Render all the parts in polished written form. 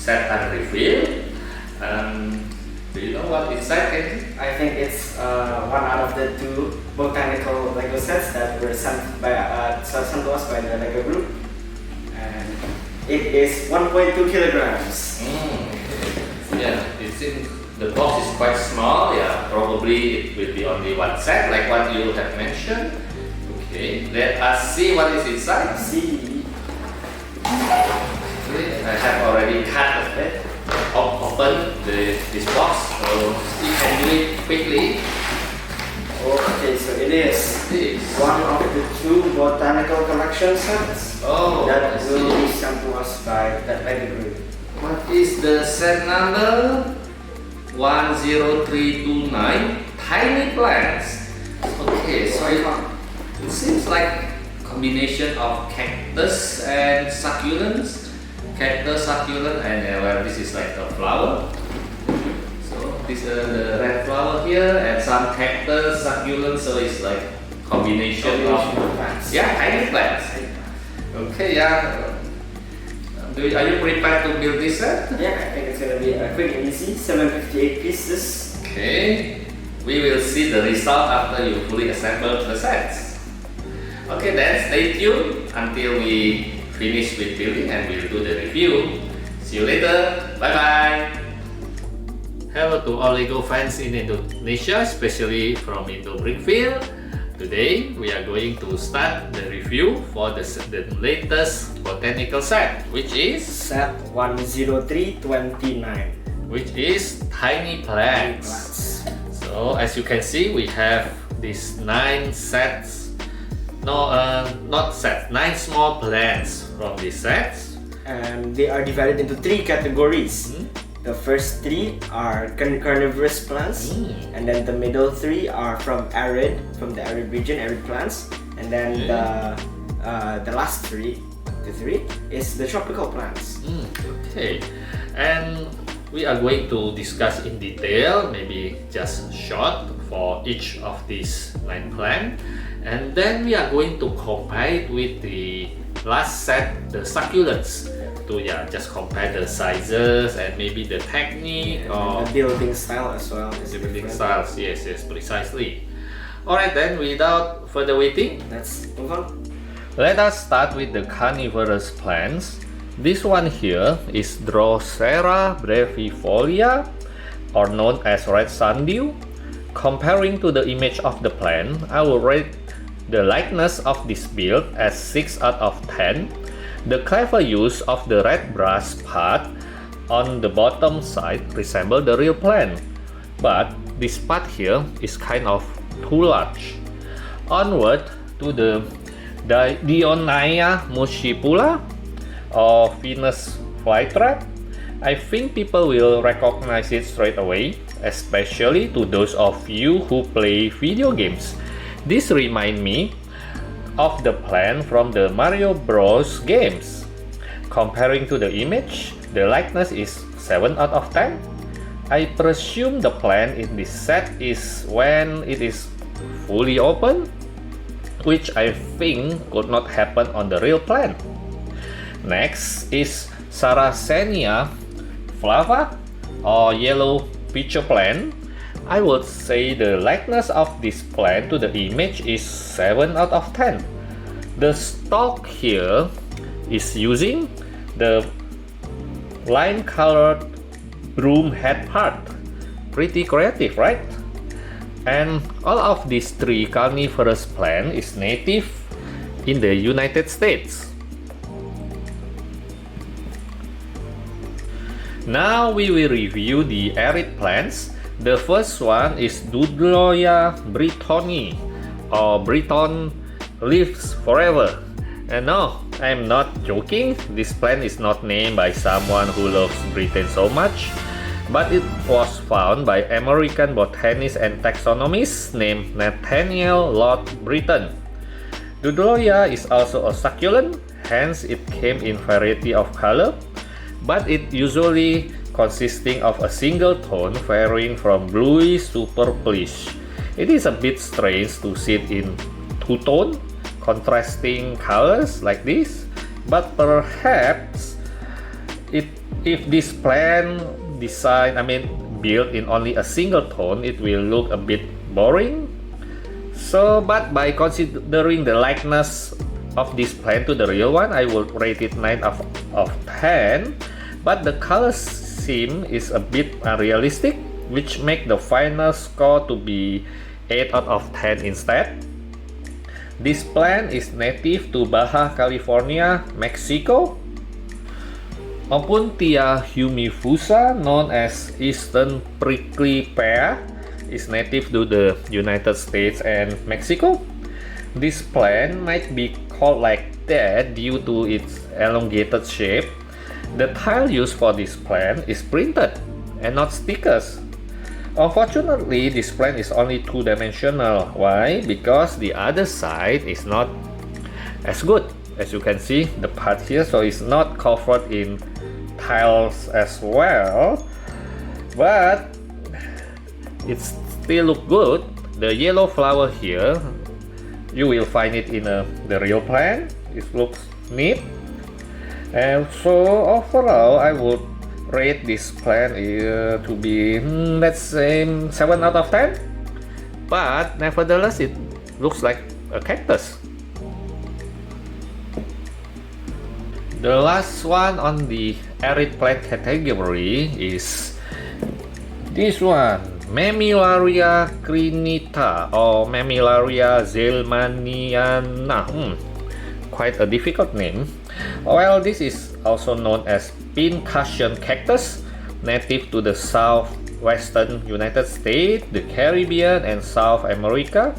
set and reveal. Do you know what inside, Kenji? I think it's one out of the 2 botanical LEGO sets that were sent to us by the LEGO group, and it is 1.2 kilograms. Yeah, it seems the box is quite small. Yeah, probably it will be only one set, like what you have mentioned. Okay, let us see what is inside. See. I have already cut it. Open this box, so you can do it quickly. Okay, so it is one of the 2 botanical collection sets that will be sent to us by that LEGO group. What is the set number? 10329, Tiny Plants. Okay, so it seems like combination of cactus and succulents. Cactus, succulent, and well, this is like a flower. So this is the red flower here, and some cactus, succulent. So it's like combination of plants. Yeah, tiny plants. Okay, yeah. Are you prepared to build this set? Yeah, I think it's gonna be a quick and easy 758 pieces. Okay, we will see the result after you fully assemble the sets. Okay, then stay tuned until we finish with building and we'll do the review. See you later. Bye bye. Hello to all LEGO fans in Indonesia, especially from Indobrickville. Today we are going to start the review for the latest botanical set, which is set 10329, which is Tiny Plants. So as you can see, we have these 9 sets. No, not sets. 9 small plants from these sets, and they are divided into 3 categories. The first 3 are carnivorous plants, and then the middle 3 are from the arid region, arid plants, and then the last 3 is the tropical plants. Okay, and we are going to discuss in detail, maybe just short for each of these 9 plants, and then we are going to compare it with the last set, the succulents, to just compare the sizes and maybe the technique or the building style as well. The building styles, yes, precisely. Alright then, without further waiting, let's move on. Let us start with the carnivorous plants. This one here is Drosera brevifolia, or known as red sundew. Comparing to the image of the plant, I will rate the likeness of this build as 6 out of 10. The clever use of the red brass part on the bottom side resembles the real plant, but this part here is kind of too large. Onward to the Dionaea muscipula, or Venus flytrap. I think people will recognize it straight away, especially to those of you who play video games. This reminds me of the plant from the Mario Bros games. Comparing to the image, the likeness is 7 out of 10. I presume the plant in this set is when it is fully open, which I think could not happen on the real plant. Next is Sarracenia flava, or yellow pitcher plant. I would say the likeness of this plant to the image is 7 out of 10. The stalk here is using the lime-colored broom head part. Pretty creative, right? And all of these 3 carnivorous plants is native in the United States. Now we will review the arid plants. The first one is Dya Brittoni, or Briton lives forever. And no, I'm not joking. This plant is not named by someone who loves Britain so much, but it was found by American botanist and taxonomist named Nathaniel Lord Britton. Dya is also a succulent, hence it came in variety of color, but it usually consisting of a single tone varying from bluish to purplish. It is a bit strange to see it in two-tone, contrasting colors like this, but perhaps it if this plant built in only a single tone, it will look a bit boring. So, but by considering the likeness of this plant to the real one, I will rate it 9 of 10. But the color scheme is a bit unrealistic, which make the final score to be 8 out of 10 instead. This plant is native to Baja California, Mexico. Opuntia humifusa, known as Eastern Prickly Pear, is native to the United States and Mexico. This plant might be called like that due to its elongated shape. The tile used for this plant is printed and not stickers. Unfortunately, this plant is only two-dimensional. Why? Because the other side is not as good. As you can see, the part here, so it's not covered in tiles as well, but it still look good. The yellow flower here, you will find it in the real plant. It looks neat. And so overall, I would rate this plant to be, let's say, 7 out of 10. But nevertheless, it looks like a cactus. The last one on the arid plant category is this one, Mammillaria crinita or Mammillaria zelmaniana. Quite a difficult name. Well, this is also known as pincushion cactus, native to the southwestern United States, the Caribbean, and South America.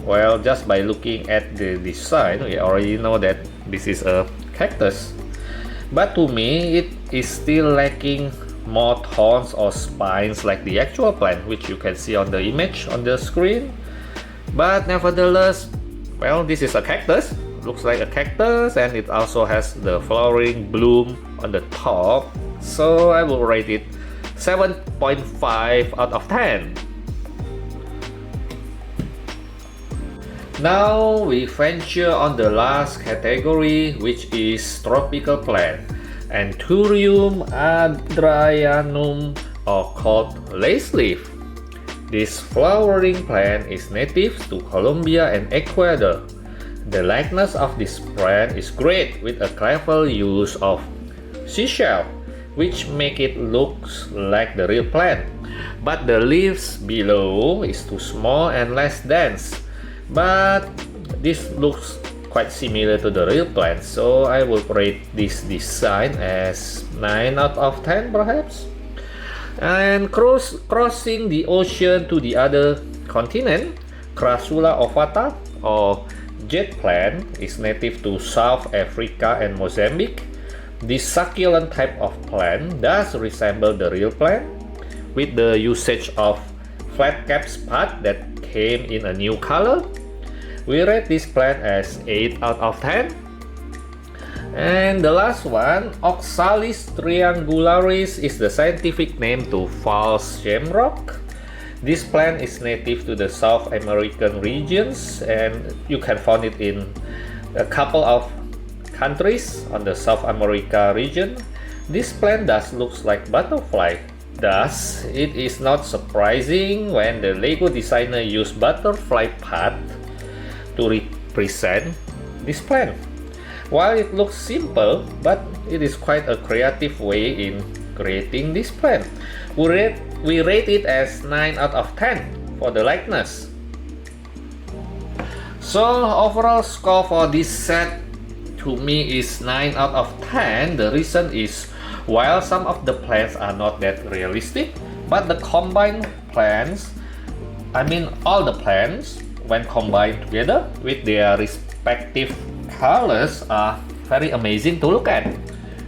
Well, just by looking at the design, we already know that this is a cactus. But to me, it is still lacking more thorns or spines like the actual plant, which you can see on the image on the screen. But nevertheless, well, this is a cactus. Looks like a cactus, and it also has the flowering bloom on the top. So I will rate it 7.5 out of 10. Now we venture on the last category, which is tropical plant, Anthurium adrianum, or called lace leaf. This flowering plant is native to Colombia and Ecuador. The likeness of this plant is great, with a clever use of seashell, which make it look like the real plant. But the leaves below is too small and less dense. But this looks quite similar to the real plant, so I will rate this design as 9 out of 10 perhaps. And crossing the ocean to the other continent, Crassula ovata or jet plant is native to South Africa and Mozambique. This succulent type of plant does resemble the real plant, with the usage of flat cap spot that came in a new color. We rate this plant as 8 out of 10. And the last one, Oxalis triangularis, is the scientific name to false shamrock. This plant is native to the South American regions, and you can find it in a couple of countries on the South America region. This plant does looks like butterfly. Thus, it is not surprising when the LEGO designer used butterfly path to represent this plant. While it looks simple, but it is quite a creative way in creating this plant. We rate it as 9 out of 10 for the likeness. So overall score for this set to me is 9 out of 10. The reason is, while some of the plants are not that realistic, but the combined plants, all the plants, when combined together with their respective colors, are very amazing to look at,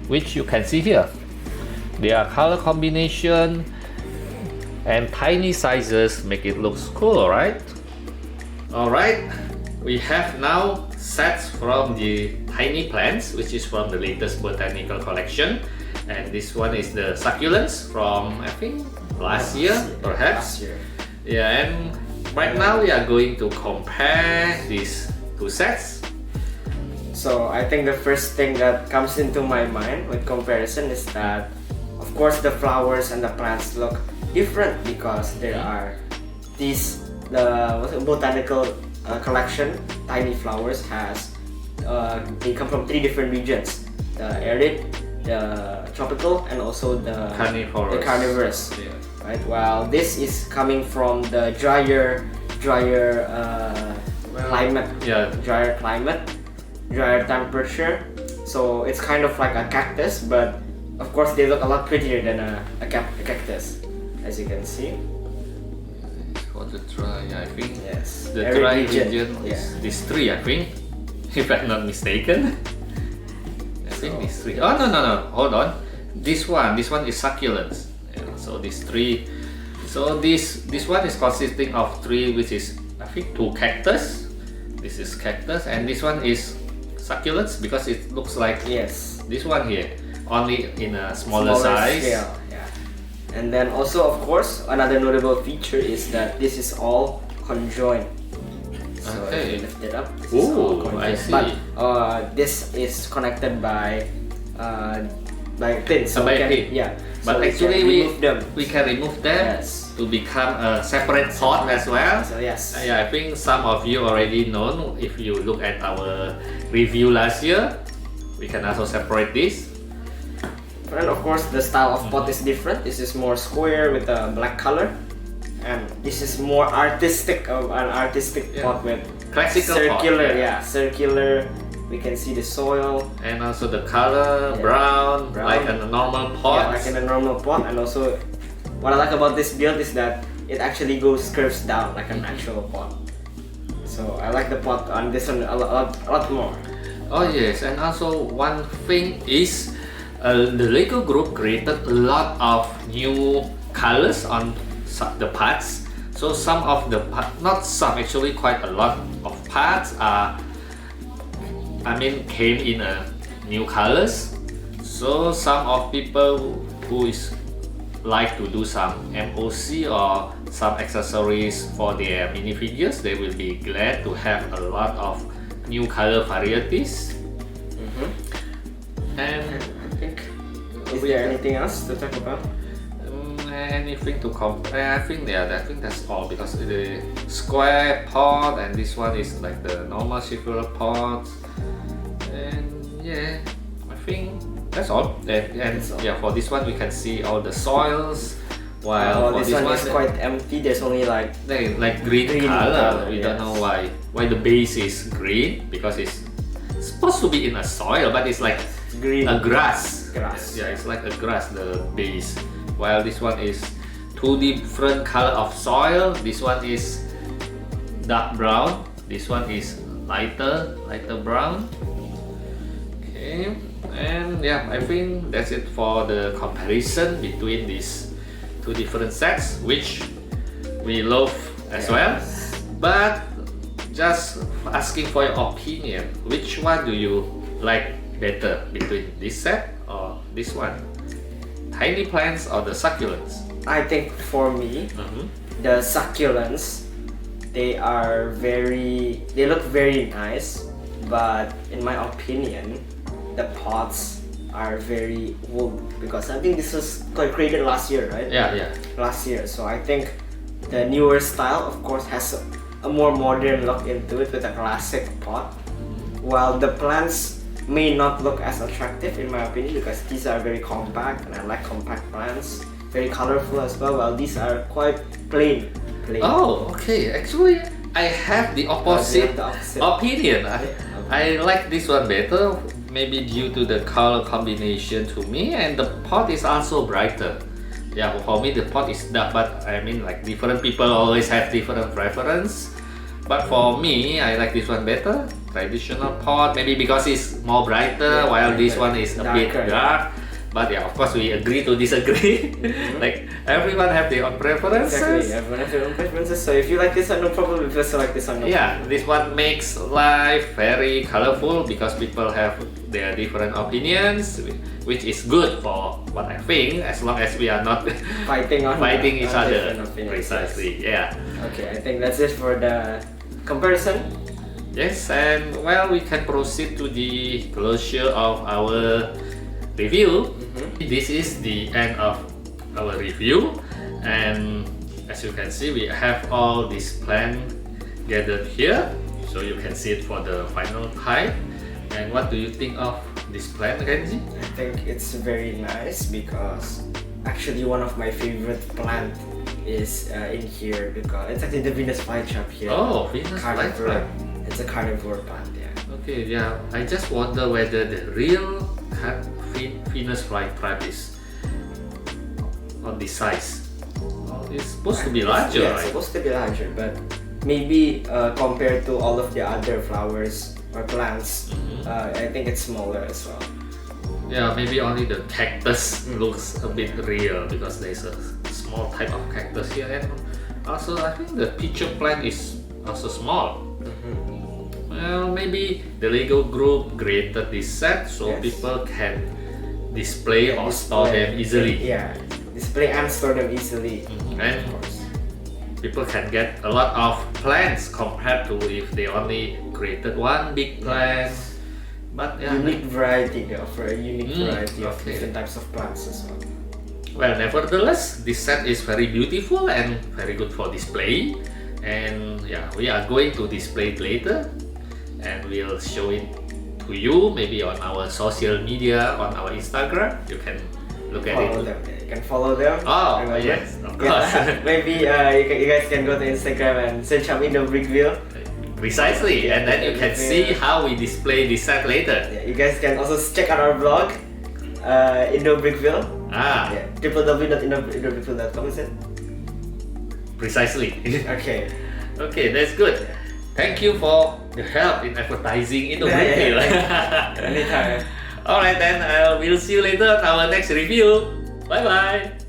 which you can see here. Their color combination and tiny sizes make it look cool, right? Alright, we have now sets from the tiny plants, which is from the latest botanical collection. And this one is the succulents from, I think, last year, perhaps. Yeah, and right now we are going to compare these two sets. So I think the first thing that comes into my mind with comparison is that Of course, the flowers and the plants look different because there are these botanical collection. Tiny flowers has they come from 3 different regions: the arid, the tropical, and also the carnivorous. Yeah. Right. While this is coming from the drier climate. Yeah. Drier climate, drier temperature. So it's kind of like a cactus, but of course they look a lot prettier than a cactus, as you can see. For the dry, I think Yes. the Arid dry region. region is these 3, I think, if I'm not mistaken. I think these 3. Oh no, hold on. This one is succulents. Yeah, so these 3. So this one is consisting of 3, which is I think 2 cactus. This is cactus, and this one is succulents because it looks like this one here, only in a smaller size. Scale. Yeah. And then also, of course, another notable feature is that this is all conjoined. So if you lift it up, this is all conjoined. I see. But this is connected by pins. So by pin. Yeah. But so actually we can remove them Yes. to become a separate pot as well. So yes. Yeah, I think some of you already know if you look at our review last year. We can also separate this. And of course, the style of pot is different. This is more square with a black color, and this is more artistic, an artistic pot with Classical circular. pot, Circular. We can see the soil. And also the color brown, like in a normal pot. Yeah, like in a normal pot. And also, what I like about this build is that it actually curves down like an actual pot. So I like the pot on this one a lot more. Oh yes, and also one thing is the LEGO group created a lot of new colors on the parts. So some of the not some, actually quite a lot of parts came in new colors. So some of people who like to do some MOC or some accessories for their minifigures, they will be glad to have a lot of new color varieties. And I think, is there anything else to talk about? Anything to compare? I think that's all, because the square pot and this one is like the normal circular pot. And yeah, I think that's all. And yeah, for this one we can see all the soils. While for this one is quite empty. There's only like green color. We don't know why the base is green, because it's supposed to be in a soil, but it's like green. A grass. Yeah, it's like a grass, the base. While this one is 2 different color of soil. This one is dark brown. This one is lighter brown. Okay, and yeah, I think that's it for the comparison between these 2 different sets, which we love as well. But just asking for your opinion, which one do you like better between this set or this one? Tiny plants or the succulents? I think for me, the succulents, they look very nice, but in my opinion, the pots are very old, because I think this was created last year, right? Yeah. Last year. So I think the newer style, of course, has a more modern look into it with a classic pot, while the plants may not look as attractive in my opinion, because these are very compact and I like compact plants, very colorful as well, while these are quite plain. Oh, okay. Actually, I have the opposite opinion. I like this one better, maybe due to the color combination to me, and the pot is also brighter. Yeah, for me the pot is dark, but I mean, like, different people always have different preference. But for me, I like this one better. Traditional pot, maybe because it's more brighter, while this one is a bit dark. But yeah, of course we agree to disagree. Like, everyone have their own preferences. Exactly, everyone has their own preferences. So if you like this one, no problem. If you select this one, no problem. This one makes life very colorful because people have their different opinions, which is good for what I think, as long as we are not fighting each other. Precisely, yeah. Okay, I think that's it for the comparison. Yes, and well, we can proceed to the closure of our review. This is the end of our review, and as you can see, we have all these plants gathered here, so you can see it for the final type. And what do you think of this plant, Kenji? I think it's very nice because actually one of my favorite plant is in here because it's actually the Venus flytrap here. Oh, Venus flytrap. It's a carnivore plant, yeah. Okay, yeah. I just wonder whether the real Venus flytrap is on this size. Oh, it's supposed to be larger, yeah, right? it's supposed to be larger, but maybe compared to all of the other flowers or plants, I think it's smaller as well. Yeah, maybe only the cactus looks a bit real because there's a small type of cactus here, and also I think the pitcher plant is also small. Well, maybe the LEGO group created this set so people can display or store them easily. Yeah, display and store them easily. And of course, people can get a lot of plants compared to if they only created one big plant. But yeah, unique variety, they offer a unique variety of okay. different types of plants as well. Well, nevertheless, this set is very beautiful and very good for display. And yeah, we are going to display it later, and we'll show it to you maybe on our social media, on our Instagram. You can look at Follow it. them. Yeah, you can follow them. Oh, Remember? yes, of course. Yeah. Maybe you guys can go to Instagram and search up Indobrickville. Precisely, and then you can see how we display this set later. Yeah, you guys can also check out our blog, Indobrickville. Ah, Yeah, www.indobrickville.com, is it? precisely. Okay. Okay, that's good. Thank you for the help in advertising Indobrickville. Anytime. Alright then, we'll see you later on our next review. Bye bye.